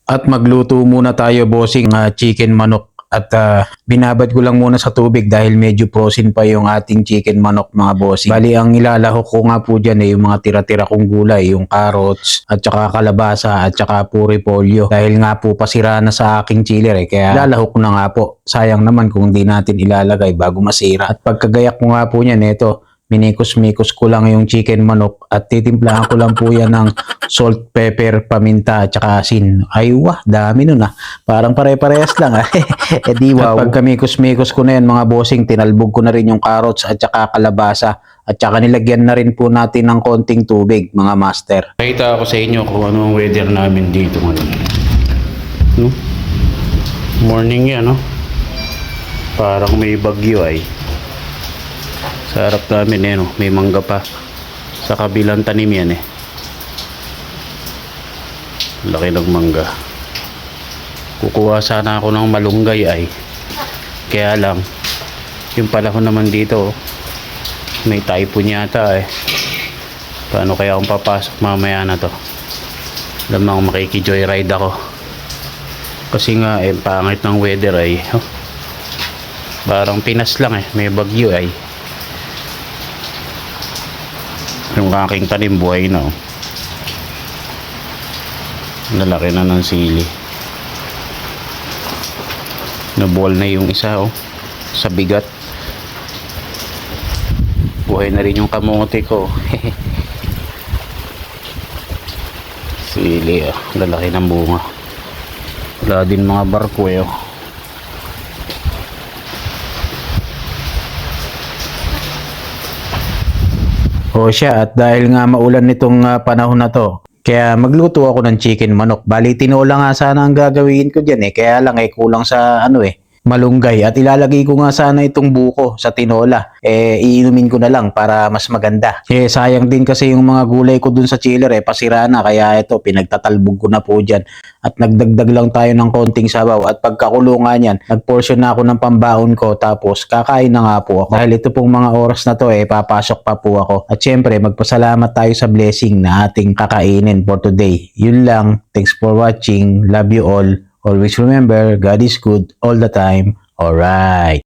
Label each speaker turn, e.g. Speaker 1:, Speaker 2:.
Speaker 1: At magluto muna tayo, bossing, chicken manok. At binabad ko lang muna sa tubig dahil medyo frozen pa yung ating chicken manok, mga bossing. Bali, ang ilalahok ko nga po dyan yung mga tira-tira kong gulay, yung carrots at saka kalabasa at saka puri polyo. Dahil nga po pasira na sa aking chiller kaya ilalahok ko na nga po. Sayang naman kung di natin ilalagay bago masira. At pagkagayak ko nga po niyan, ito, minikos-mikos ko lang yung chicken manok at titimplahan ko lang po yan ng salt, pepper, paminta at saka asin. Ay wah, dami nun Parang pare-parehas lang E di wow. At pagkamikos-mikos ko na yan, mga bossing, tinalbog ko na rin yung carrots at saka kalabasa at saka nilagyan na rin po natin ng konting tubig, mga master.
Speaker 2: Pakita ako sa inyo kung ano ang weather namin dito ngayon. No? Morning yan, no? Parang may bagyo ay. Sa harap namin no? May mangga pa. Sa kabilang tanim yan Laki ng mangga. Kukuha sana ako ng malunggay ay. Kaya lang, yung panahon naman dito, may typhoon yata Paano kaya akong papasok mamaya na to? Lamang makiki-joyride ako. Kasi nga, pangit ng weather parang Pinas lang may bagyo Yung aking tanim buhay na Lalaki na ng sili. Nabuwal na yung isa sa bigat. Buhay na rin yung kamote ko. Sili lalaki ng bunga. Wala din mga barko
Speaker 1: O siya, at dahil nga maulan nitong panahon na to, kaya magluto ako ng chicken manok. Bali, tinola nga sana ang gagawin ko dyan kaya lang kulang sa malunggay. At ilalagay ko nga sana itong buko sa tinola. Iinumin ko na lang para mas maganda. Sayang din kasi yung mga gulay ko dun sa chiller pasira na. Kaya ito, pinagtatalbog ko na po dyan. At nagdagdag lang tayo ng konting sabaw. At pagkakulungan yan, nagportion na ako ng pambaon ko. Tapos kakain na nga po ako. Dahil ito pong mga oras na to papasok pa po ako. At syempre, magpasalamat tayo sa blessing na ating kakainin for today. Yun lang. Thanks for watching. Love you all. Always remember, God is good all the time. Alright.